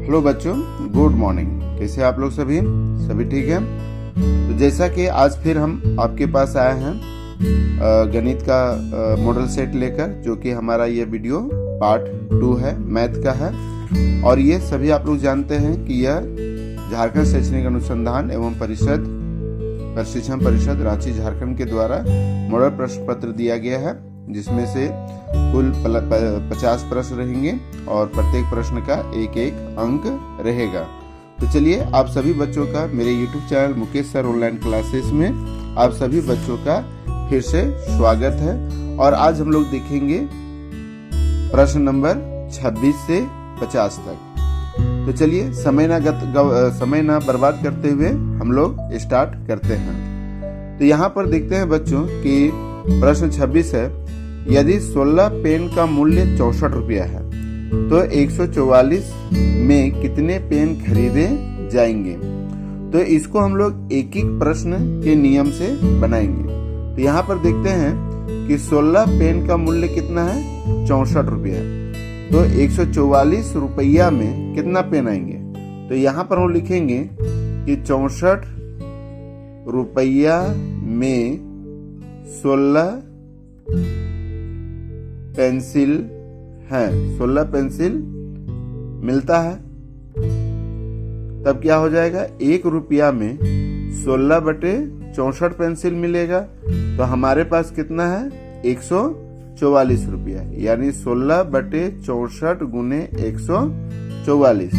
Hello बच्चों, good morning. कैसे आप लोग सभी ठीक है। तो जैसा कि आज फिर हम आपके पास आए हैं गणित का मॉडल सेट लेकर, जो कि हमारा ये वीडियो पार्ट 2 है, मैथ का है। और ये सभी आप लोग जानते हैं कि यह झारखंड शैक्षणिक अनुसंधान एवं प्रशिक्षण परिषद रांची झारखंड के द्वारा मॉडल प्रश्न पत्र दिया गया है, जिसमें से कुल 50 प्रश्न रहेंगे और प्रत्येक प्रश्न का एक अंक रहेगा। तो चलिए, आप सभी बच्चों का मेरे YouTube channel Mukesh sir online classes में आप सभी बच्चों का फिर से स्वागत है। और आज हम लोग देखेंगे प्रश्न नंबर 26 से 50 तक। तो चलिए, समय ना बर्बाद करते हुए हम लोग स्टार्ट करते हैं। तो यहाँ पर देखते हैं बच्चों कि प्रश्न 26 है, यदि 16 पेन का मूल्य 64 रुपया है तो 144 में कितने पेन खरीदे जाएंगे। तो इसको हम लोग एक प्रश्न के नियम से बनाएंगे। तो यहाँ पर देखते हैं कि 16 पेन का मूल्य कितना है, 64 रुपया। तो 144 रुपया में कितना पेन आएंगे। तो यहाँ पर हम लिखेंगे कि 64 रुपया में 16 पेंसिल है, 16 पेंसिल मिलता है। तब क्या हो जाएगा, 1 रुपया में 16/64 पेंसिल मिलेगा। तो हमारे पास कितना है, 144 रुपया, यानी 16/64 गुने 144।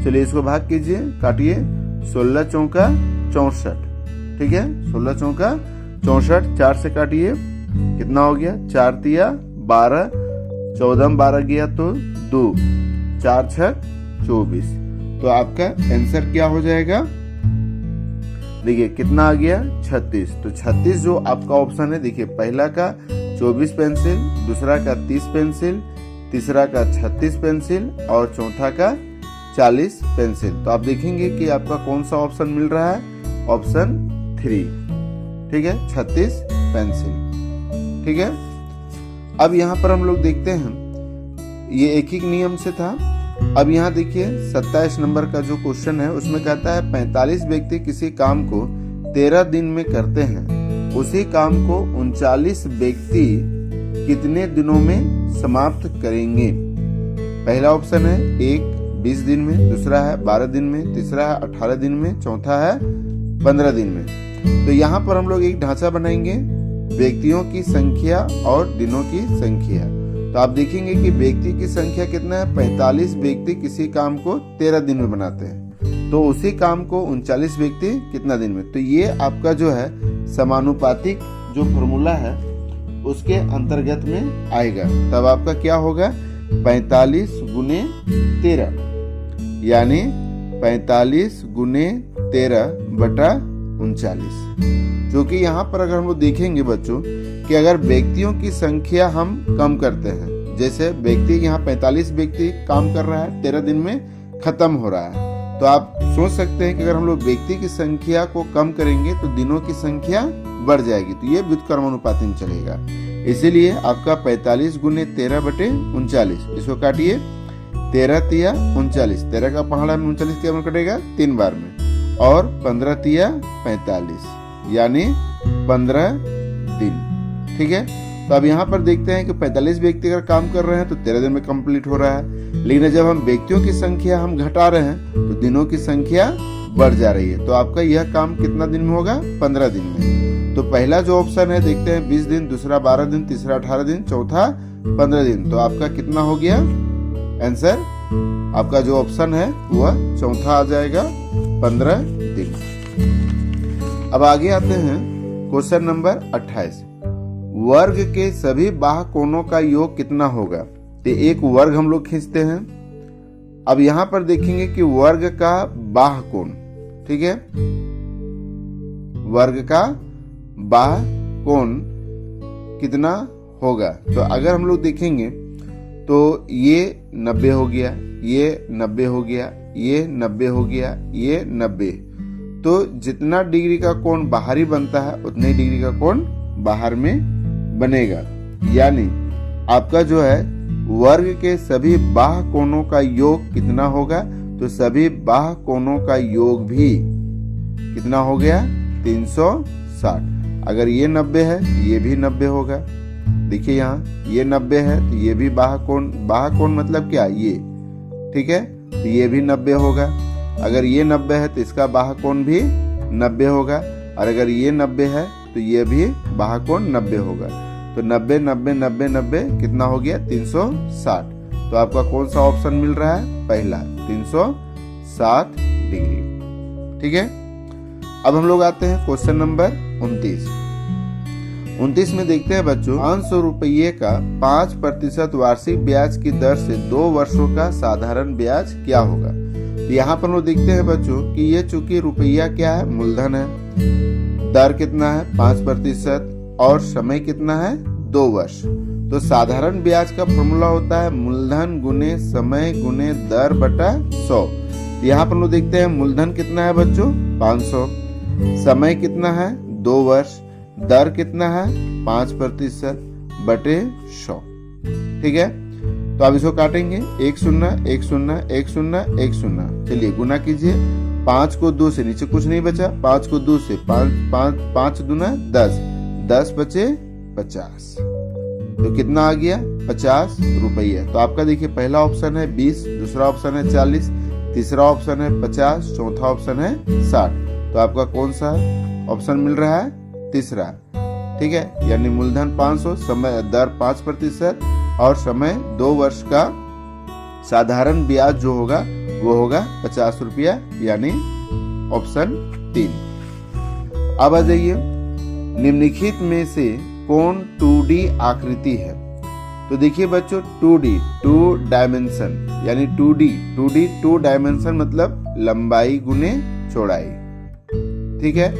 चलिए इसको भाग कीजिए, काटिए। 16 चौका 64, ठीक है। 16 चौका 64, 4 से काटिए, कितना हो गया, 4 तिया 12, 14 में 12 गया तो 2, 4 6 24। तो आपका आंसर क्या हो जाएगा, देखिए कितना आ गया, 36। तो 36 जो आपका ऑप्शन है, देखिए पहला का 24 पेंसिल, दूसरा का 30 पेंसिल, तीसरा का 36 पेंसिल और चौथा का 40 पेंसिल। तो आप देखेंगे कि आपका कौन सा ऑप्शन मिल रहा है, ऑप्शन 3, ठीक है, 36 पेंसिल, ठीक है। अब यहाँ पर हम लोग देखते हैं, ये एक ही नियम से था। अब यहाँ देखिए 27 नंबर का जो क्वेश्चन है, उसमें कहता है 45 व्यक्ति किसी काम को 13 दिन में करते हैं, उसी काम को 39 व्यक्ति कितने दिनों में समाप्त करेंगे। पहला ऑप्शन है 1 20 दिन में, दूसरा है 12 दिन में, तीसरा है 18 दिन में, चौथा है 15 दिन में। तो यहाँ पर हम लोग एक ढांचा बनाएंगे, व्यक्तियों की संख्या और दिनों की संख्या। तो आप देखेंगे कि व्यक्ति की संख्या कितना है, 45 व्यक्ति किसी काम को 13 दिन में बनाते हैं, तो उसी काम को 39 व्यक्ति कितना दिन में। तो ये आपका जो है समानुपातिक जो फॉर्मूला है उसके अंतर्गत में आएगा। तब आपका क्या होगा, 45 गुने 13, यानी 45 गुने 13/39। जो कि यहाँ पर अगर हम लोग देखेंगे बच्चों कि अगर व्यक्तियों की संख्या हम कम करते हैं, जैसे व्यक्ति यहाँ 45 व्यक्ति काम कर रहा है, 13 दिन में खत्म हो रहा है, तो आप सोच सकते हैं कि अगर हम लोग व्यक्ति की संख्या को कम करेंगे तो दिनों की संख्या बढ़ जाएगी। तो ये व्युत्क्रमानुपाती में चलेगा। इसीलिए आपका 45 गुने 13/39, इसको काटिए, 13 तिया 39, 13 का पहाड़ा में 39 क्या कटेगा, 3 बार में, और 15 तिया 45, यानी 15 दिन, ठीक है। तो अब यहाँ पर देखते हैं कि 45 व्यक्ति अगर काम कर रहे हैं तो 13 दिन में कंप्लीट हो रहा है, लेकिन जब हम व्यक्तियों की संख्या हम घटा रहे हैं तो दिनों की संख्या बढ़ जा रही है। तो आपका यह काम कितना दिन में होगा, 15 दिन में। तो पहला जो ऑप्शन है देखते हैं 20 दिन, दूसरा 12 दिन, तीसरा 18 दिन, चौथा 15 दिन। तो आपका कितना हो गया आंसर, आपका जो ऑप्शन है वह चौथा आ जाएगा, 15 दिन। अब आगे आते हैं क्वेश्चन नंबर 28, वर्ग के सभी बाह्य कोणों का योग कितना होगा। तो एक वर्ग हम लोग खींचते हैं। अब यहां पर देखेंगे कि वर्ग का बाह्य कोण, ठीक है, वर्ग का बाह्य कोण कितना होगा। तो अगर हम लोग देखेंगे तो ये 90 हो गया, ये 90 हो गया, ये 90 हो गया, ये 90। तो जितना डिग्री का कोण बाहरी बनता है उतने डिग्री का कोण बाहर में बनेगा। यानी आपका जो है वर्ग के सभी बाह्य कोणों का योग कितना होगा, तो सभी बाह्य कोणों का योग भी कितना हो गया 360। अगर ये 90 है तो ये भी 90 होगा। देखिए यहाँ ये 90 है तो ये भी बाह्य कोण मतलब क्या, ये, ठीक है, तो ये भी 90 होगा। अगर ये 90 है तो इसका बाह्य कोण भी 90 होगा, और अगर ये 90 है तो ये भी बाह्य कोण 90 होगा। तो 90 90 90 90 कितना हो गया 360। तो आपका कौन सा ऑप्शन मिल रहा है, पहला 360 डिग्री। ठीक है, अब हम लोग आते हैं क्वेश्चन नंबर 29 में देखते हैं बच्चों, 500 रुपये का 5% वार्षिक ब्याज की दर से 2 वर्षों का साधारण ब्याज क्या होगा। तो यहाँ पर हम लोग देखते हैं बच्चों कि ये चूंकि रुपया क्या है, मूलधन है, दर कितना है 5% और समय कितना है 2 वर्ष। तो साधारण ब्याज का फॉर्मूला होता है मूलधन गुने समय गुने दर बटा 100। यहाँ पर हम लोग देखते हैं मूलधन कितना है बच्चों 500, समय कितना है 2 वर्ष, दर कितना है 5% बटे 100। ठीक है, तो आप इसको काटेंगे 1 0 1 0 1 0 1 0। चलिए गुना कीजिए, 5 को 2 से नीचे कुछ नहीं बचा, 5 को 2 से 5 दूना 10, 10 बचे 50। तो कितना आ गया 50 रुपये। तो आपका देखिए पहला ऑप्शन है 20, दूसरा ऑप्शन है 40, तीसरा ऑप्शन है 50, चौथा ऑप्शन है 60। तो आपका कौन सा ऑप्शन मिल रहा है, तीसरा। ठीक है, यानी मूलधन 500, समय दर 5% और समय 2 वर्ष का साधारण ब्याज जो होगा वो होगा 50 रुपया, यानी ऑप्शन 3। अब आ जाइए, निम्नलिखित में से कौन 2D आकृति है। तो देखिए बच्चों 2D 2 डायमेंशन, यानी 2D 2 डायमेंशन मतलब लंबाई गुने चौड़ाई। ठीक है,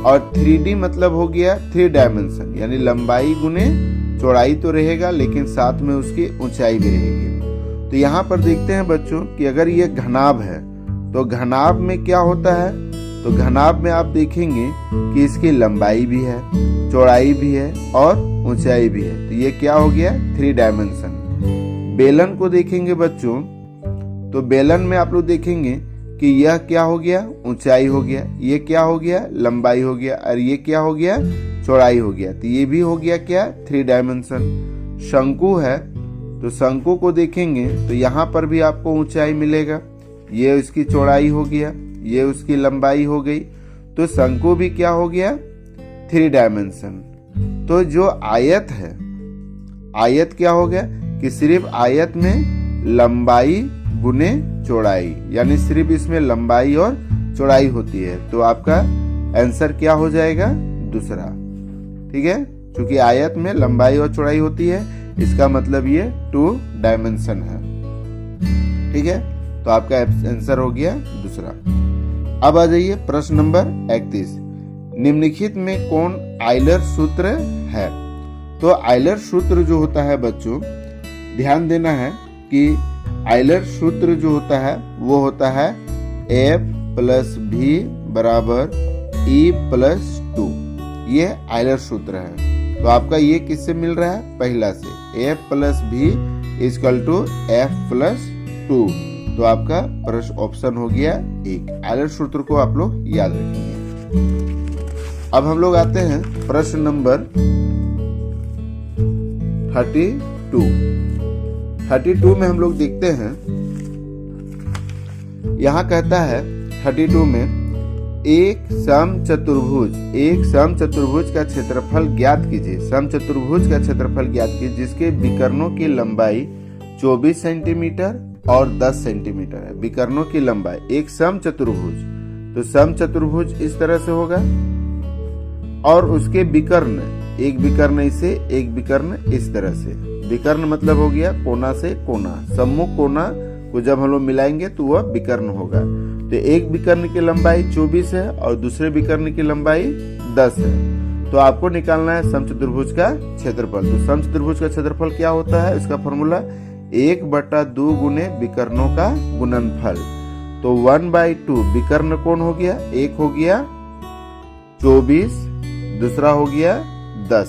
और 3D मतलब हो गया 3 डायमेंशन, यानी लंबाई गुने चौड़ाई तो रहेगा लेकिन साथ में उसकी ऊंचाई भी रहेगी। तो यहाँ पर देखते हैं बच्चों कि अगर ये घनाभ है तो घनाभ में क्या होता है, तो घनाभ में आप देखेंगे कि इसकी लंबाई भी है, चौड़ाई भी है और ऊंचाई भी है। तो ये क्या हो गया 3 डायमेंशन। बेलन को देखेंगे बच्चों, तो बेलन में आप लोग देखेंगे कि यह क्या हो गया, ऊंचाई हो गया, ये क्या हो गया, लंबाई हो गया, और ये क्या हो गया, चौड़ाई हो गया। तो ये भी हो गया क्या 3 डायमेंशन। शंकु है तो शंकु को देखेंगे तो यहाँ पर भी आपको ऊंचाई मिलेगा, ये उसकी चौड़ाई हो गया, ये उसकी लंबाई हो गई। तो शंकु भी क्या हो गया 3 डायमेंशन। तो जो आयत है, आयत क्या हो गया कि सिर्फ आयत में लंबाई गुने चौड़ाई, यानी सिर्फ इसमें लंबाई और चौड़ाई होती है। तो आपका आंसर क्या हो जाएगा, दूसरा। ठीक है, क्योंकि आयत में लंबाई और चौड़ाई होती है, इसका मतलब ये 2 डायमेंशन है। ठीक है, तो आपका आंसर हो गया दूसरा। अब आ जाइए प्रश्न नंबर 31, निम्नलिखित में कौन आयलर सूत्र है। तो आयलर सूत्र जो होता है बच्चों, ध्यान देना है कि आयलर सूत्र जो होता है वो होता है F + V = E+2। ये आयलर सूत्र है। तो आपका ये किससे मिल रहा है, पहला से, F + V = F+2। तो आपका प्रश्न ऑप्शन हो गया 1। आयलर सूत्र को आप लोग याद रखेंगे। अब हम लोग आते हैं प्रश्न नंबर 32 में हम लोग देखते हैं, यहाँ कहता है 32 में एक समचतुर्भुज का क्षेत्रफल ज्ञात कीजिए। समचतुर्भुज का क्षेत्रफल ज्ञात कीजिए जिसके विकर्णों की लंबाई 24 सेंटीमीटर और 10 सेंटीमीटर है। विकर्णों की लंबाई, एक समचतुर्भुज, तो समचतुर्भुज इस तरह से होगा और उसके विकर्ण, एक विकर्ण इसे, एक विकर्ण इस तरह से। विकर्ण मतलब हो गया कोना से कोना, सम्मुख कोना को जब हम लोग मिलाएंगे तो वह विकर्ण होगा। तो एक विकर्ण की लंबाई 24 है और दूसरे विकर्ण की लंबाई 10 है। तो आपको निकालना है समचतुर्भुज का क्षेत्रफल। तो समचतुर्भुज का क्षेत्रफल क्या होता है, इसका फॉर्मूला 1/2 गुने विकर्णों का गुणनफल। तो 1/2 विकर्ण कौन हो गया, एक हो गया 24, दूसरा हो गया 10।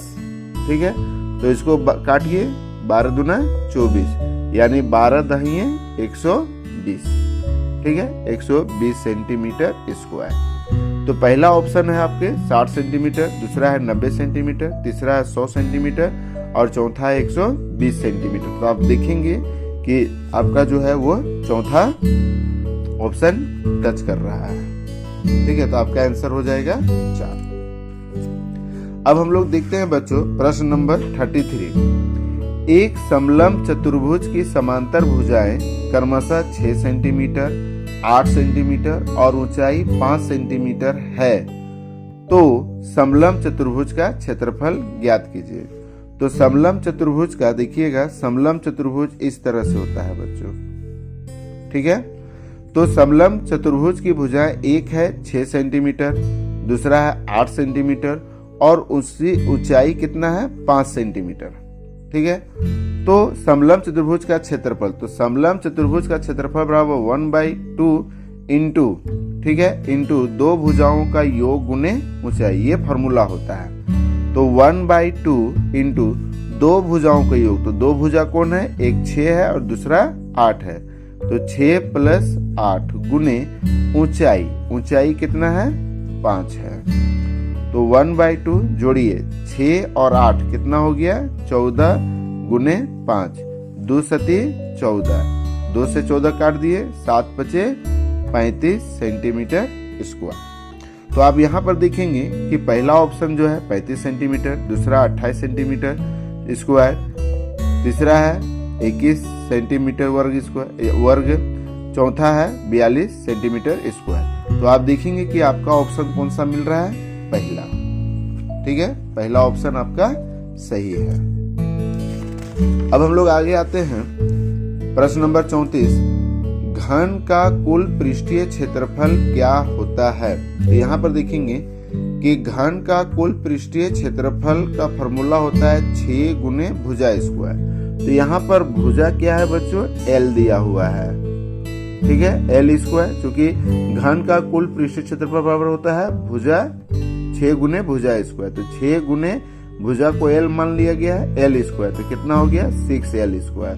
ठीक है, तो इसको काटिए, 12 दूना 24, यानी 12 दहिए 120। ठीक है, 120 सेंटीमीटर स्क्वायर। तो पहला ऑप्शन है आपके 60 सेंटीमीटर, दूसरा है 90 सेंटीमीटर, तीसरा है 100 सेंटीमीटर और चौथा है 120 सेंटीमीटर। तो आप देखेंगे कि आपका जो है वो चौथा ऑप्शन टच कर रहा है। ठीक है, तो आपका आंसर हो जाएगा 4। अब हम लोग देखते हैं बच्चों प्रश्न नंबर 33। एक समलंब चतुर्भुज की समांतर भुजाएं क्रमशः 6 सेंटीमीटर, 8 सेंटीमीटर और ऊंचाई 5 सेंटीमीटर है, तो समलंब चतुर्भुज का क्षेत्रफल ज्ञात कीजिए। तो समलंब चतुर्भुज का देखिएगा, समलंब चतुर्भुज इस तरह से होता है बच्चों। ठीक है, तो समलंब चतुर्भुज की भुजाएं एक है 6 सेंटीमीटर, दूसरा है 8 सेंटीमीटर और उसकी ऊंचाई कितना है 5 सेंटीमीटर। ठीक है, तो समलंब चतुर्भुज का क्षेत्रफल, तो समलंब चतुर्भुज का क्षेत्रफल बराबर 1/2 इंटू, ठीक है, इंटू 2 भुजाओं का योग गुने ऊंचाई, ये फॉर्मूला होता है। तो 1/2 इंटू 2 भुजाओं का योग, तो 2 भुजा कौन है, एक 6 है और दूसरा 8 है, तो 6 + 8 गुने ऊंचाई, ऊंचाई कितना है 5 है। तो 1/2 जोड़िए 6 और 8 कितना हो गया 14 गुने 5, 2 सती 14, 2 से 14 काट दिए, 7 बचे 35 सेंटीमीटर स्क्वायर। तो आप यहाँ पर देखेंगे कि पहला ऑप्शन जो है 35 सेंटीमीटर, दूसरा 28 सेंटीमीटर स्क्वायर, तीसरा है 21 सेंटीमीटर वर्ग, चौथा है 42 सेंटीमीटर स्क्वायर। तो आप देखेंगे कि आपका ऑप्शन कौन सा मिल रहा है, पहला। ठीक है, पहला ऑप्शन आपका सही है। अब हम लोग आगे आते हैं प्रश्न नंबर 34। घन का कुल पृष्ठीय क्षेत्रफल क्या होता है। तो यहाँ पर देखेंगे कि घन का कुल पृष्ठीय क्षेत्रफल का फॉर्मूला होता है 6 गुने भुजा स्क्वायर। तो यहाँ पर भुजा क्या है बच्चों, L दिया हुआ है। ठीक है, L स्क्वायर, क्योंकि घन का कुल पृष्ठीय क्षेत्रफल बराबर होता है भुजा 6 गुने भुजा स्क्वायर। तो 6 गुने भुजा को L मान लिया गया है, L स्क्वायर, तो कितना हो गया 6L स्क्वायर।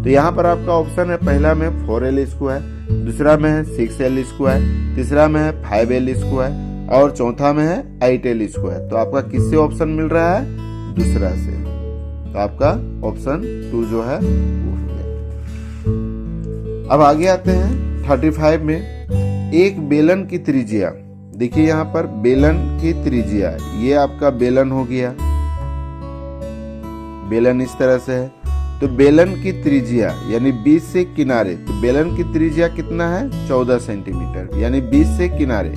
तो यहाँ पर आपका ऑप्शन है, पहला में 4L स्क्वायर, दूसरा में है 6L स्क्वायर, तीसरा में है 5L स्क्वायर और चौथा में है 8L स्क्वायर। तो आपका किससे ऑप्शन मिल रहा है, दूसरा से। तो आपका ऑप्शन 2 जो है वो हो गया। अब आगे आते हैं 35 में। एक बेलन की त्रिज्या, देखिए यहाँ पर बेलन की त्रिज्या, ये आपका बेलन हो गया, बेलन इस तरह से है। तो बेलन की त्रिज्या यानी 20 से किनारे, तो बेलन की त्रिज्या कितना है 14 सेंटीमीटर यानी 20 से किनारे,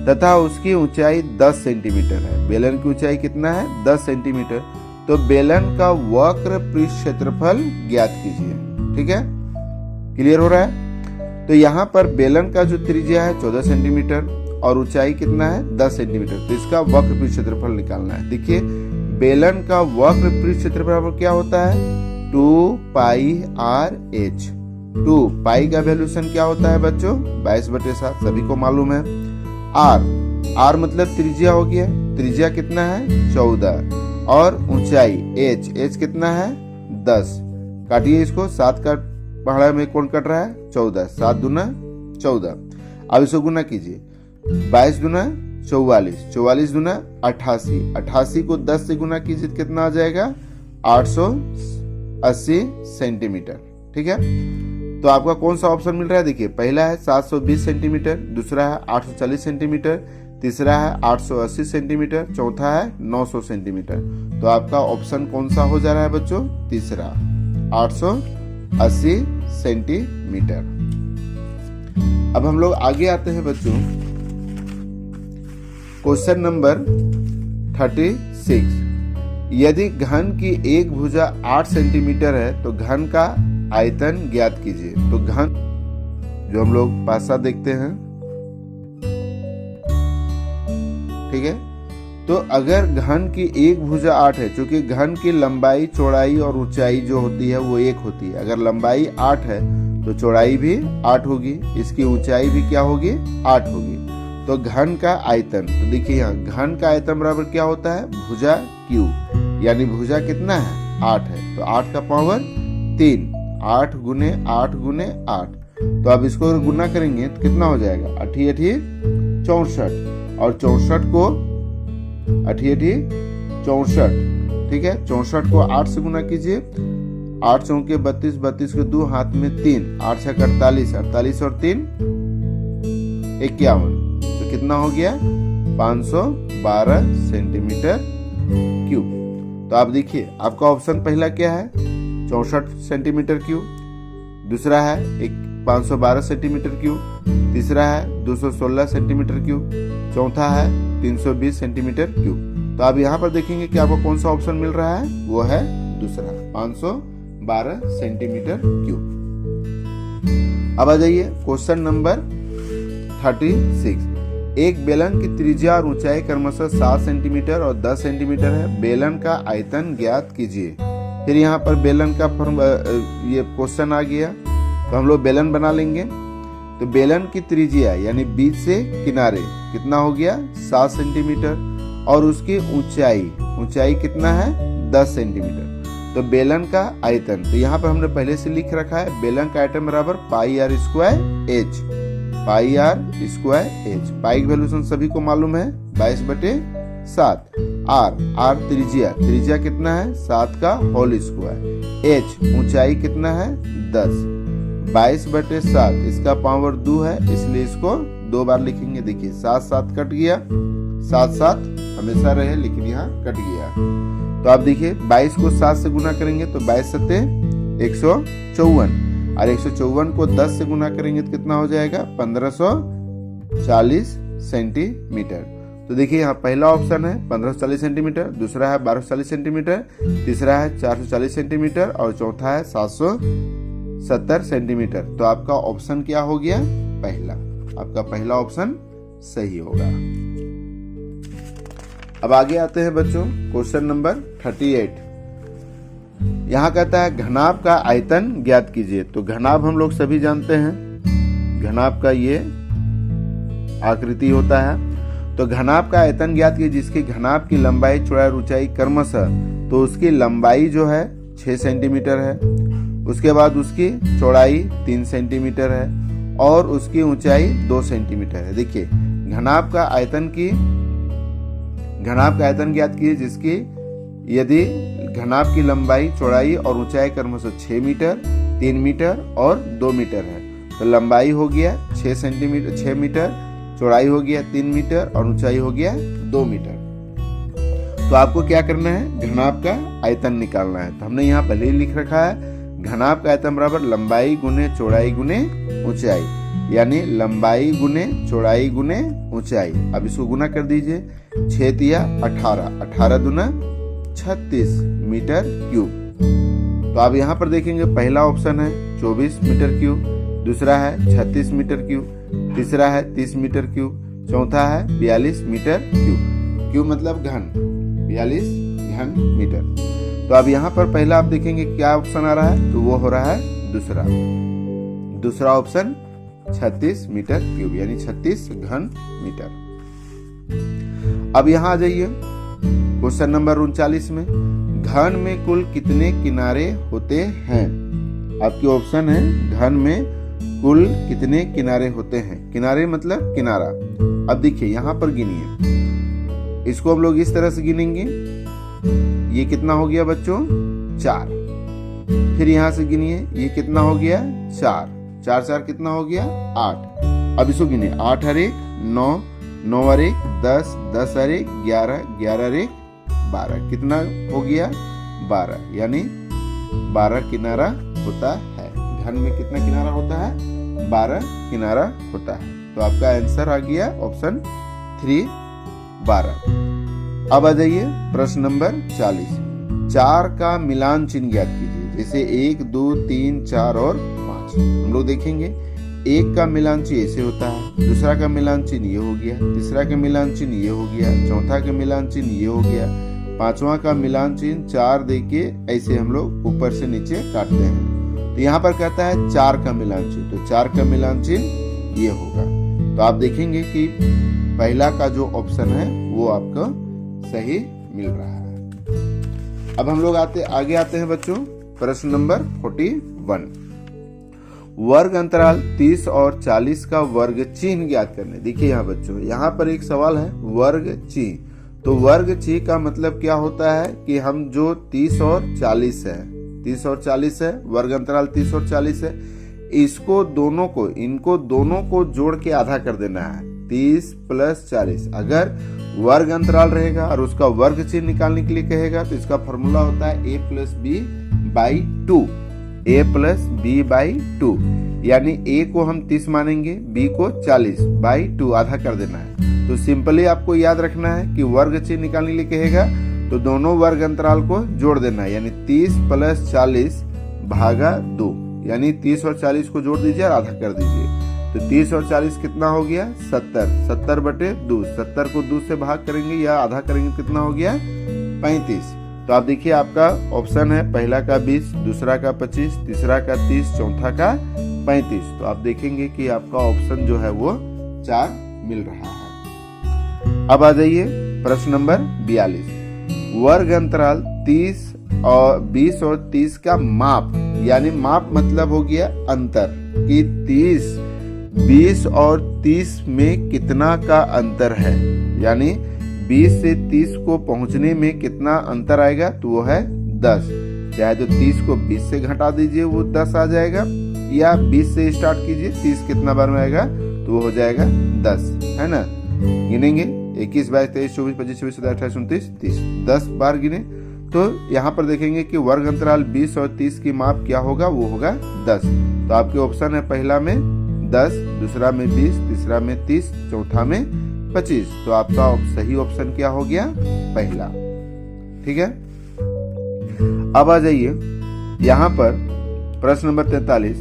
तथा उसकी ऊंचाई 10 सेंटीमीटर है। बेलन की ऊंचाई कितना है 10 सेंटीमीटर। तो बेलन का वक्र पृष्ठ क्षेत्रफल ज्ञात कीजिए। ठीक है, क्लियर हो रहा है। तो यहाँ पर बेलन का जो त्रिज्या है 14 सेंटीमीटर और ऊंचाई कितना है 10 सेंटीमीटर, तो इसका वक्र पृष्ठ क्षेत्रफल निकालना है। देखिए बेलन का वक्र पृष्ठ क्षेत्रफल क्या होता है 2πr/h। 2 पाई का वैल्यूशन क्या होता है बच्चों 22/7, सभी को मालूम है। r मतलब त्रिज्या हो गया, त्रिज्या कितना है 14 और ऊंचाई h कितना है 10। काटिए इसको, 7 का पहाड़ा में कौन कट रहा है 14, 7 दूना 14। अब इसको गुना कीजिए, 22 दूना 44, 44 दूना 88, 88 को 10 से गुना कीजिए कितना आ जाएगा 880 सेंटीमीटर। ठीक है, तो आपका कौन सा ऑप्शन मिल रहा है, देखिए पहला है 720 सेंटीमीटर, दूसरा है 840 सेंटीमीटर, तीसरा है 880 सेंटीमीटर, चौथा है 900 सेंटीमीटर। तो आपका ऑप्शन कौन सा हो जा रहा है बच्चों, तीसरा 880 सेंटीमीटर। अब हम लोग आगे आते हैं बच्चों क्वेश्चन नंबर 36। यदि घन की एक भुजा 8 सेंटीमीटर है तो घन का आयतन ज्ञात कीजिए। तो घन जो हम लोग पासा देखते हैं, ठीक है, तो अगर घन की एक भुजा 8 है, क्योंकि घन की लंबाई चौड़ाई और ऊंचाई जो होती है वो एक होती है। अगर लंबाई 8 है तो चौड़ाई भी 8 होगी, इसकी ऊंचाई भी क्या होगी 8 होगी। तो घन का आयतन, तो देखिए यहाँ घन का आयतन बराबर क्या होता है भुजा क्यू, यानी भुजा कितना है 8 है, तो 8 का पावर 3, 8 गुने 8 गुने 8, तो अब इसको गुना करेंगे तो कितना हो जाएगा, 8 8 64, और 64 को 8 8 64, ठीक है। 64 को 8 से गुना कीजिए, 8 चौके 32, 32 के 2 हाथ में 3, 8 छक 48, 48 और 3 51, तो कितना हो गया 512 सेंटीमीटर क्यूब। तो आप देखिए आपका ऑप्शन पहला क्या है 64 सेंटीमीटर क्यूब, दूसरा है 512 सेंटीमीटर क्यूब, तीसरा है 216 सेंटीमीटर क्यूब, चौथा है 320 सेंटीमीटर क्यूब। तो आप यहाँ पर देखेंगे कि आपको कौन सा ऑप्शन मिल रहा है, वो है दूसरा 512 सेंटीमीटर क्यूब। अब आ जाइए क्वेश्चन नंबर 36। एक बेलन की त्रिज्या और ऊंचाई क्रमशः 7 सेंटीमीटर और 10 सेंटीमीटर है, बेलन का आयतन ज्ञात कीजिए। फिर यहाँ पर बेलन का ये क्वेश्चन आ गया, तो हम लोग बेलन बना लेंगे। तो बेलन की त्रिज्या यानी बीच से किनारे कितना हो गया 7 सेंटीमीटर, और उसकी ऊंचाई कितना है 10 सेंटीमीटर। तो बेलन का आयतन, तो यहाँ पर हमने पहले से लिख रखा है बेलन का आयतन बराबर pi R square H, pi R square H. Pi की वैल्यूशन सभी को मालूम है 22/7, आर त्रिज्या कितना है 7 का होल स्क्वायर, एच ऊंचाई कितना है 10, 22/7 इसका पावर 2 है, इसलिए इसको 2 बार लिखेंगे। देखिए 7 7 कट गया, 7 7 हमेशा रहे लेकिन यहाँ कट गया। तो आप देखिए 22 को 7 से गुना करेंगे तो 22 सत्ते 154, और 154 को 10 से गुना करेंगे तो कितना हो जाएगा 1540 सेंटीमीटर। तो देखिए यहाँ पहला ऑप्शन है 1540 सेंटीमीटर, दूसरा है 1240 सेंटीमीटर, तीसरा है 440 सेंटीमीटर और चौथा है 770 सेंटीमीटर। तो आपका ऑप्शन क्या हो गया पहला, आपका पहला ऑप्शन सही होगा। अब आगे आते हैं बच्चों क्वेश्चन नंबर 38। यहाँ कहता है घनाभ का आयतन ज्ञात कीजिए। तो घनाभ हम लोग सभी जानते हैं, घनाभ का ये आकृति होता है। तो घनाभ का आयतन ज्ञात कीजिए जिसकी घनाभ की लंबाई चौड़ाई और ऊंचाई क्रमशः, तो उसकी लंबाई जो है 6 सेंटीमीटर है, उसके बाद उसकी चौड़ाई 3 सेंटीमीटर है और उसकी ऊंचाई 2 सेंटीमीटर है। देखिए घनाभ का आयतन ज्ञात कीजिए जिसकी यदि घनाभ की लंबाई चौड़ाई और ऊंचाई क्रमशः 6 मीटर, 3 मीटर और 2 मीटर है। तो लंबाई हो गया 6 मीटर, चौड़ाई हो गया 3 मीटर और ऊंचाई हो गया 2 मीटर। तो आपको क्या करना है घनाभ का आयतन निकालना है। तो हमने यहाँ पहले ही लिख रखा है घनाभ का आयतन बराबर लंबाई गुने चौड़ाई गुने ऊंचाई, यानी लंबाई गुने चौड़ाई गुने ऊंचाई। अब इसको गुना कर दीजिए, 6 तिया 18, 18 दूना 36 मीटर क्यूब। तो आप यहाँ पर देखेंगे पहला ऑप्शन है 24 मीटर क्यूब, दूसरा है 36 मीटर क्यूब, तीसरा है 30 मीटर क्यूब, चौथा है 42 मीटर क्यूब। क्यूब मतलब घन, 42 घन मीटर। तो अब यहाँ पर पहला आप देखेंगे क्या ऑप्शन आ रहा है, तो वो हो रहा है दूसरा ऑप्शन 36 मीटर क्यूब यानी 36 घन मीटर। अब यहाँ आ जाइए क्वेश्चन नंबर 39 में, घन में कुल कितने किनारे होते हैं। आपकी ऑप्शन है घन में कुल कितने किनारे होते हैं। किनारे मतलब किनारा। अब देखिए यहाँ पर गिनिए, इसको हम लोग इस तरह से गिनेंगे, ये कितना हो गया बच्चों 4। फिर यहाँ से गिनिए, ये कितना हो गया 4, 4 4 कितना हो गया 8। अब इसको गिने, 8 और 1 9, 9 और 1 10, 10 और 1 11, 11 और 1 12, कितना हो गया 12, यानी 12 किनारा होता है। घन में कितना किनारा होता है 12 किनारा होता है। तो आपका आंसर आ गया ऑप्शन 3 12। अब आ जाइए प्रश्न नंबर 40। 4 का मिलान चिन्ह ज्ञात कीजिए। जैसे 1 2 3 4 और 5 हम लोग देखेंगे। 1 का मिलान चिन्ह ऐसे होता है, दूसरा का मिलान चिन्ह ये हो गया, तीसरा का मिलान चिन्ह ये हो गया, चौथा का मिलान चिन्ह ये हो गया, पांचवा का मिलान चिन्ह 4 देके ऐसे हम लोग ऊपर से नीचे काटते हैं। तो यहाँ पर कहता है 4 का मिलान चिन्ह, तो 4 का मिलान चिन्ह ये होगा। तो आप देखेंगे कि पहला का जो ऑप्शन है वो आपको सही मिल रहा है। अब हम लोग आगे आते हैं बच्चों प्रश्न नंबर 41। वर्ग अंतराल 30 और 40 का वर्ग चिन्ह ज्ञात करने। देखिए यहाँ बच्चों, यहाँ पर एक सवाल है वर्ग चिन्ह। तो वर्ग चिन्ह का मतलब क्या होता है कि हम जो 30 और 40 है, 30 और 40 है, वर्ग अंतराल 30 और 40 है, इनको दोनों को जोड़ के आधा कर देना है। 30 + 40 अगर वर्ग अंतराल रहेगा और उसका वर्ग चिन्ह निकालने के लिए कहेगा तो इसका फॉर्मूला होता है a + b/2, a + b/2, यानी a को हम 30 मानेंगे, b को 40/2 आधा कर देना है। तो सिंपली आपको याद रखना है कि वर्ग चिन्ह निकालने के लिए कहेगा तो दोनों वर्ग अंतराल को जोड़ देना है, यानी 30 + 40/2, यानी 30 और 40 को जोड़ दीजिए और आधा कर दीजिए। तो 30 और 40 कितना हो गया? 70, 70/2, 70 को 2 से भाग करेंगे या आधा करेंगे, कितना हो गया? 35। तो आप देखिए आपका ऑप्शन है पहला का 20, दूसरा का 25, तीसरा का 30, चौथा का 35। तो आप देखेंगे कि आपका ऑप्शन जो है वो 4 मिल रहा है। अब आ जाइए प्रश्न नंबर 42। वर्ग अंतराल 20 और 30 का माप, यानी माप मतलब हो गया अंतर कि 20 और 30 में कितना का अंतर है, यानी 20 से 30 को पहुंचने में कितना अंतर आएगा, तो वो है 10। चाहे तो 30 को 20 से घटा दीजिए वो 10 आ जाएगा, या 20 से स्टार्ट कीजिए, 30 कितना बार में आएगा तो वो हो जाएगा 10, है ना। गिनेंगे 21, 22, 23, 24, 25, 26, 27, 28, 29, 30, 10 बार गिने। तो यहाँ पर देखेंगे कि वर्ग अंतराल 20 और 30 की माप क्या होगा, वो होगा 10। तो आपके ऑप्शन है पहला में 10, दूसरा में 20, तीसरा में 30, चौथा में 25। तो आपका सही ऑप्शन क्या हो गया? पहला। ठीक है। अब आ जाइए यहाँ पर प्रश्न नंबर 43।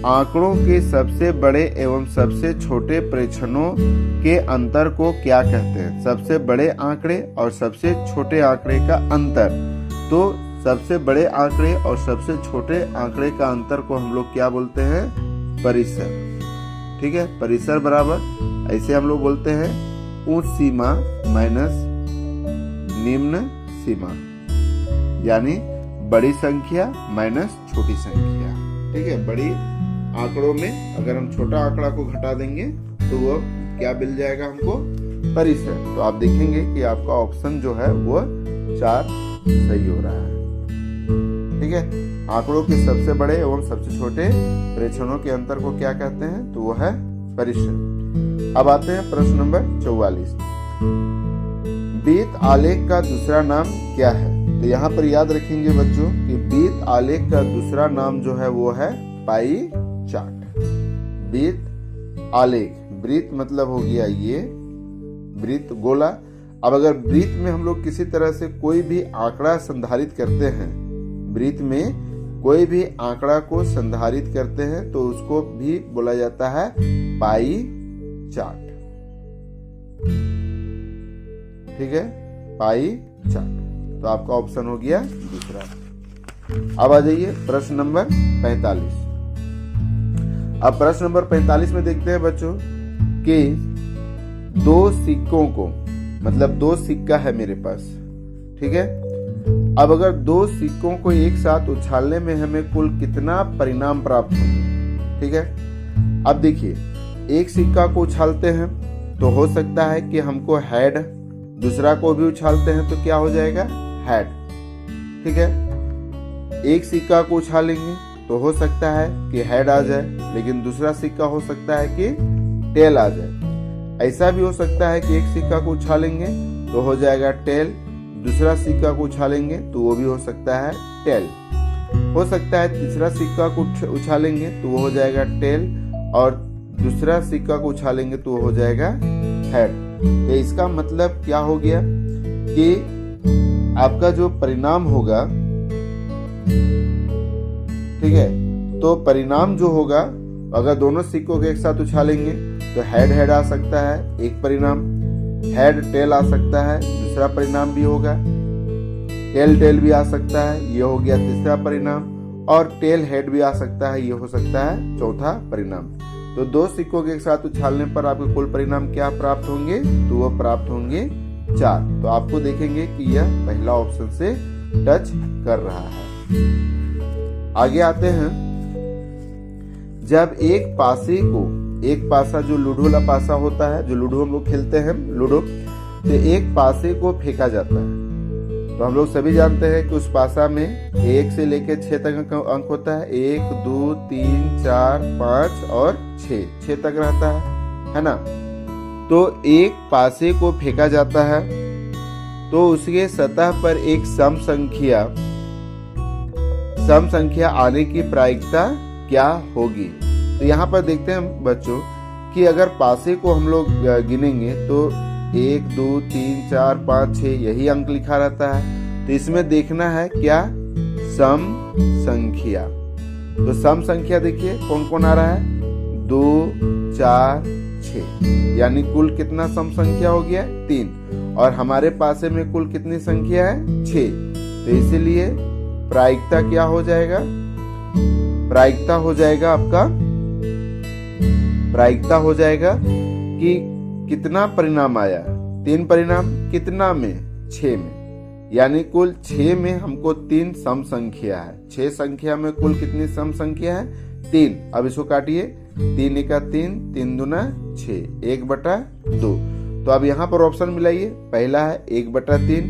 आंकड़ों के सबसे बड़े एवं सबसे छोटे प्रेक्षणों के अंतर को क्या कहते हैं? सबसे बड़े आंकड़े और सबसे छोटे आंकड़े का अंतर। तो सबसे बड़े आंकड़े और सबसे छोटे आंकड़े का अंतर को हम लोग क्या बोलते हैं? परिसर। ठीक है, परिसर बराबर ऐसे हम लोग बोलते हैं उच्च सीमा माइनस निम्न सीमा, यानी बड़ी संख्या माइनस छोटी संख्या। ठीक है, बड़ी आंकड़ों में अगर हम छोटा आंकड़ा को घटा देंगे तो वो क्या मिल जाएगा हमको? परिसर। तो आप देखेंगे कि आपका ऑप्शन जो है वो 4 सही हो रहा है। ठीक है, आंकड़ों के सबसे बड़े एवं सबसे छोटे प्रेक्षणों के अंतर को क्या कहते हैं? तो वो है परिसर। अब आते हैं प्रश्न नंबर 44। बेत आलेख का दूसरा नाम क्या है? तो यहाँ पर याद रखेंगे बच्चों कि बेत आलेख का दूसरा नाम जो है वो है पाई चार्ट। बेत आलेख, वृत्त मतलब हो गया ये वृत्त गोला। अब अगर वृत्त में हम लोग किसी तरह से कोई भी आंकड़ा संधारित करते हैं, वृत्त में कोई भी आंकड़ा को संधारित करते हैं तो उसको भी बोला जाता है पाई चार्ट। ठीक है, पाई चार्ट। तो आपका ऑप्शन हो गया दूसरा। अब आ जाइए प्रश्न नंबर 45। अब प्रश्न नंबर 45 में देखते हैं बच्चों कि 2 सिक्कों को, मतलब 2 सिक्का है मेरे पास। ठीक है, अब अगर 2 सिक्कों को एक साथ उछालने में हमें कुल कितना परिणाम प्राप्त होंगे? ठीक है, अब देखिए एक सिक्का को उछालते हैं तो हो सकता है कि हमको हेड, दूसरा को भी उछालते हैं तो क्या हो जाएगा? हेड। ठीक है, एक सिक्का को उछालेंगे तो हो सकता है कि हेड आ जाए, लेकिन दूसरा सिक्का हो सकता है कि टेल आ जाए। ऐसा भी हो सकता है कि एक सिक्का को उछालेंगे तो हो जाएगा टेल, दूसरा सिक्का को उछालेंगे तो वो भी हो सकता है टेल। हो सकता है तीसरा सिक्का को उछालेंगे तो वो हो जाएगा टेल, और दूसरा सिक्का को उछालेंगे तो वो हो जाएगा हेड। तो इसका मतलब क्या हो गया कि आपका जो परिणाम होगा, ठीक है, तो परिणाम जो होगा अगर दोनों सिक्कों के एक साथ उछालेंगे तो हेड हेड आ सकता है एक परिणाम, हेड टेल आ सकता है दूसरा परिणाम भी होगा, टेल टेल भी आ सकता है, ये हो गया तीसरा परिणाम, और टेल हेड भी आ सकता है, ये हो सकता है चौथा परिणाम। तो 2 सिक्कों के एक साथ उछालने पर आपके कुल परिणाम क्या प्राप्त होंगे? तो वो प्राप्त होंगे 4। तो आपको देखेंगे कि यह पहला ऑप्शन से टच कर रहा है। आगे आते हैं, जब एक पासे को, एक पासा जो लूडो वाला पासा होता है, जो लूडो हम लोग खेलते हैं लूडो, तो एक पासे को फेंका जाता है। तो हम लोग सभी जानते हैं कि उस पासा में 1 से लेकर 6 तक अंक होता है। 1 2 3 4 5 और 6 तक रहता है ना। तो एक पासे को फेंका जाता है तो उसके सतह पर एक सम संख्या आने की प्रायिकता क्या होगी। तो यहाँ पर देखते हैं बच्चों कि अगर पासे को हम लोग गिनेंगे तो 1 2 3 4 5 6 यही अंक लिखा रहता है। तो इसमें देखना है क्या, सम संख्या। तो सम संख्या देखिए कौन कौन आ रहा है, 2 4 6, यानी कुल कितना सम संख्या हो गया, 3। और हमारे पासे में कुल कितनी संख्या है, 6। तो इसीलिए प्रायिकता क्या हो जाएगा, प्रायिकता हो जाएगा आपका, प्रायिकता हो जाएगा कि कितना परिणाम आया, 3 परिणाम कितना में, 6 में। यानी कुल 6 में हमको 3 सम संख्या है। 6 संख्या में कुल कितनी सम संख्या है, 3। अब इसको काटिए, 3 एका 3, 3 दूना 6, 1/2। तो अब यहाँ पर ऑप्शन मिलाइए, पहला है 1/3,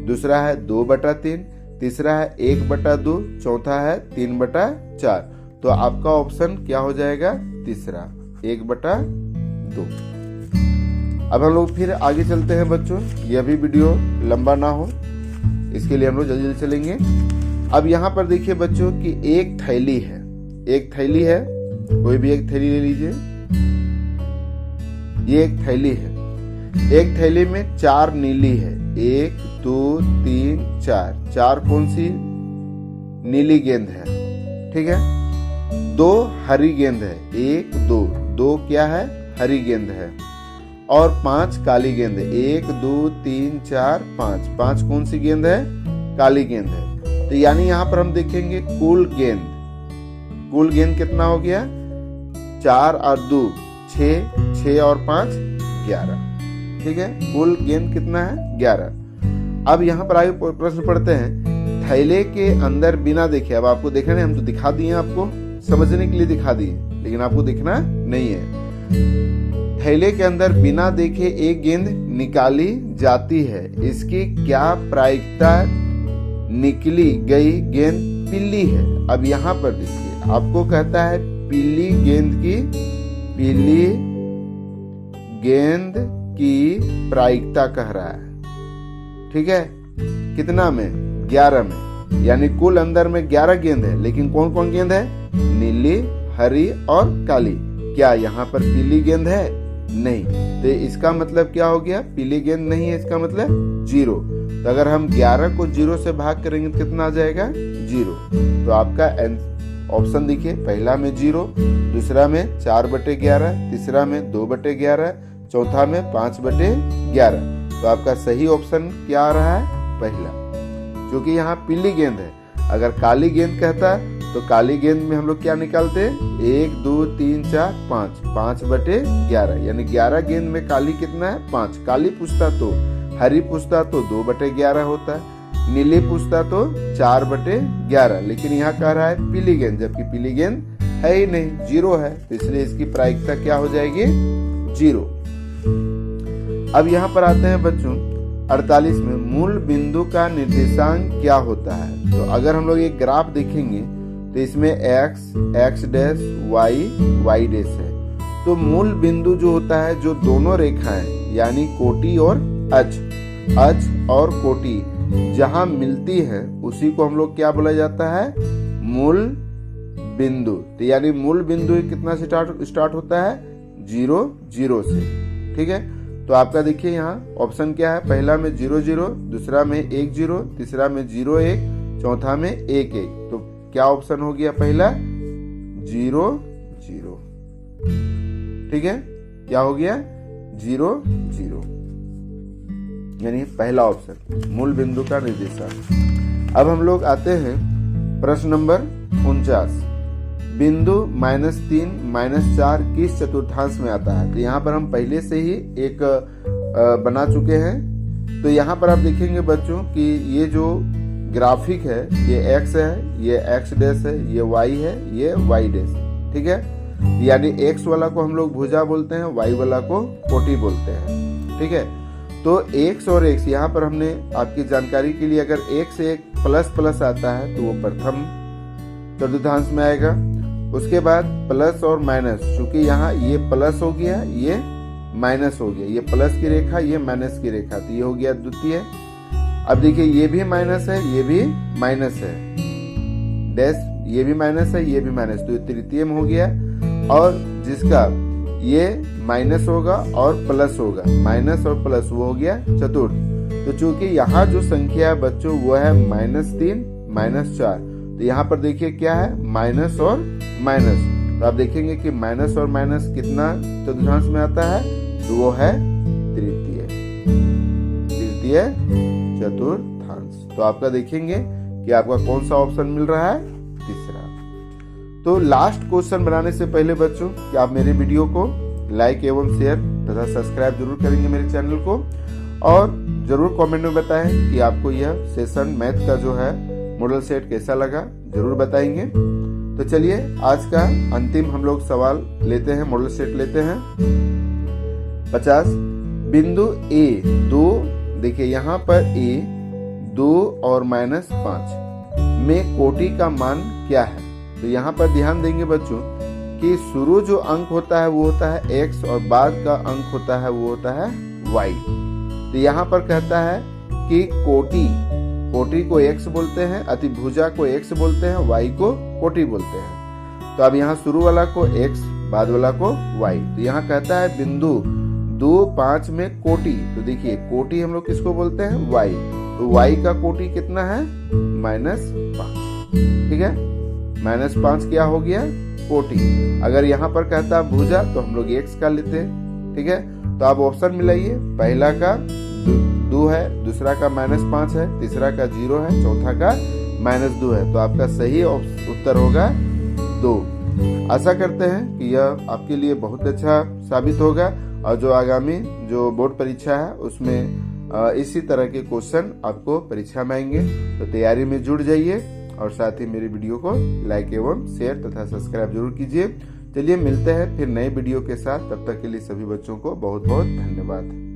दूसरा है 2/3, तीसरा है 1/2, चौथा है 3/4। तो आपका ऑप्शन क्या हो जाएगा, तीसरा 1/2। अब हम लोग फिर आगे चलते हैं बच्चों, यह भी वीडियो लंबा ना हो इसके लिए हम लोग जल्दी चलेंगे। अब यहाँ पर देखिए बच्चों कि एक थैली है, एक थैली है, कोई भी एक थैली ले लीजिए। ये एक थैली है, एक थैली में 4 नीली है, 1 2 3 4, 4 कौन सी नीली गेंद है, ठीक है। 2 हरी गेंद है, 1 2 क्या है, हरी गेंद है। और 5 काली गेंद है, 1 2 3 4 5 कौन सी गेंद है, काली गेंद है। तो यानी यहाँ पर हम देखेंगे कुल गेंद कितना हो गया, 4 और 2 6 और 5 11, ठीक है। कुल गेंद कितना है, 11। अब यहाँ पर आगे प्रश्न पढ़ते हैं, थैले के अंदर बिना देखे, अब आपको देखना नहीं, हम तो दिखा दिए आपको, समझने के लिए दिखा दिए, लेकिन आपको देखना नहीं है। थैले के अंदर बिना देखे एक गेंद निकाली जाती है, इसकी क्या प्रायिकता, निकली गई गेंद पीली है। अब यहाँ पर देखिए आपको कहता है पीली गेंद की प्रायिकता कह रहा है, ठीक है। कितना में, 11 में। यानी कुल अंदर में 11 गेंद है, लेकिन कौन कौन गेंद है, नीली, हरी और काली। क्या यहाँ पर पीली गेंद है, नहीं। तो इसका मतलब क्या हो गया, पीली गेंद नहीं है, इसका मतलब 0। तो अगर हम 11 को 0 से भाग करेंगे तो कितना आ जाएगा, 0। तो आपका ऑप्शन देखिए, पहला में 0, दूसरा में 4/11, तीसरा में 2/11, चौथा में 5/11। तो आपका सही ऑप्शन क्या आ रहा है, पहला, क्योंकि यहाँ पीली गेंद है। अगर काली गेंद कहता तो काली गेंद में हम लोग क्या निकालते, 1 2 3 4 5/11, यानी 11 गेंद में काली कितना है, 5। काली पूछता तो, हरी पूछता तो 2/11 होता है, नीली पूछता तो 4/11, लेकिन यहाँ कह रहा है पीली गेंद, जबकि पीली गेंद है ही नहीं, 0 है। तो इसलिए इसकी प्रायिकता क्या हो जाएगी, 0। अब यहाँ पर आते हैं बच्चों 48 में, मूल बिंदु का निर्देशांक क्या होता है। तो अगर हम लोग एक ग्राफ देखेंगे तो इसमें x डैश y डैश है। तो मूल बिंदु जो होता है, जो दोनों रेखाएं यानी कोटि और अक्ष और कोटि जहां मिलती है, उसी को हम लोग क्या बोला जाता है, मूल बिंदु। तो यानी मूल बिंदु कितना से स्टार्ट होता है, 0 से, ठीक है। तो आपका देखिए यहाँ ऑप्शन क्या है, पहला में 0 0, दूसरा में 1 0, तीसरा में 0 1, चौथा में 1 1। तो क्या ऑप्शन हो गया, पहला 0 0, ठीक है। क्या हो गया, 0 0, यानी पहला ऑप्शन मूल बिंदु का निर्देशांक। अब हम लोग आते हैं प्रश्न नंबर 49, बिंदु -3 -4 किस चतुर्थांश में आता है। तो यहाँ पर हम पहले से ही एक बना चुके हैं। तो यहाँ पर आप देखेंगे बच्चों कि ये जो ग्राफिक है, ये x है, ये x डैश है, ये y है, ये y डैश, ठीक है। यानी x वाला को हम लोग भुजा बोलते हैं, y वाला को कोटि बोलते हैं। ठीक है, तो x और x यहाँ पर हमने आपकी जानकारी के लिए, अगर x से एक प्लस प्लस आता है तो वो प्रथम चतुर्थांश में आएगा। उसके बाद प्लस और माइनस, चूंकि यहाँ ये प्लस हो गया, ये माइनस हो गया, ये प्लस की रेखा, ये माइनस की रेखा, तो ये हो गया द्वितीय। अब देखिए ये भी माइनस है, ये भी माइनस है, डैश ये भी माइनस है, ये भी माइनस, तो ये तृतीय में हो गया। और जिसका ये माइनस होगा और प्लस होगा, माइनस और प्लस, वो हो गया चतुर्थ। तो चूंकि यहाँ जो संख्या है बच्चों वो है -3 -4, तो यहाँ पर देखिए क्या है, माइनस और माइनस। तो आप देखेंगे कि माइनस और माइनस कितना चतुर्थांश में आता है, तो वो है तृतीय चतुर्थांश। तो आपका देखेंगे कि आपका कौन सा ऑप्शन मिल रहा है, तीसरा। तो लास्ट क्वेश्चन बनाने से पहले बच्चों कि आप मेरे वीडियो को लाइक एवं शेयर तथा सब्सक्राइब जरूर करेंगे मेरे चैनल को, और जरूर कमेंट में बताएं कि आपको यह सेशन मैथ का जो है मॉडल सेट कैसा लगा, जरूर बताएंगे। तो चलिए आज का अंतिम हम लोग सवाल लेते हैं, मॉडल सेट लेते हैं। 50 बिंदु A 2, देखिए यहाँ पर A 2 और -5 में कोटि का मान क्या है। तो यहाँ पर ध्यान देंगे बच्चों कि शुरू जो अंक होता है वो होता है x और बाद का अंक होता है वो होता है y। तो यहाँ पर कहता है कि कोटि को x बोलते हैं, अतिभुजा को x बोलते हैं, y को कोटि बोलते हैं। तो अब यहाँ शुरू वाला को x, बाद वाला को y। तो यहाँ कहता है बिंदु 2 5 में कोटि। तो देखिए कोटि हम लोग किसको बोलते हैं, y। तो y का कोटि कितना है, -5। ठीक है, -5 क्या हो गया, कोटि। अगर यहाँ पर कहता है भुजा तो हम लोग x का लेते हैं। ठीक है, तो आप ऑप्शन मिलाइए, पहला का 2 है, दूसरा का -5 है, तीसरा का 0 है, चौथा का -2 है। तो आपका सही उत्तर होगा 2। आशा करते हैं कि यह आपके लिए बहुत अच्छा साबित होगा, और जो आगामी जो बोर्ड परीक्षा है उसमें इसी तरह के क्वेश्चन आपको परीक्षा में आएंगे। तो तैयारी में जुड़ जाइए, और साथ ही मेरी वीडियो को लाइक एवं शेयर तथा सब्सक्राइब जरूर कीजिए। चलिए मिलते हैं फिर नए वीडियो के साथ, तब तक के लिए सभी बच्चों को बहुत बहुत धन्यवाद।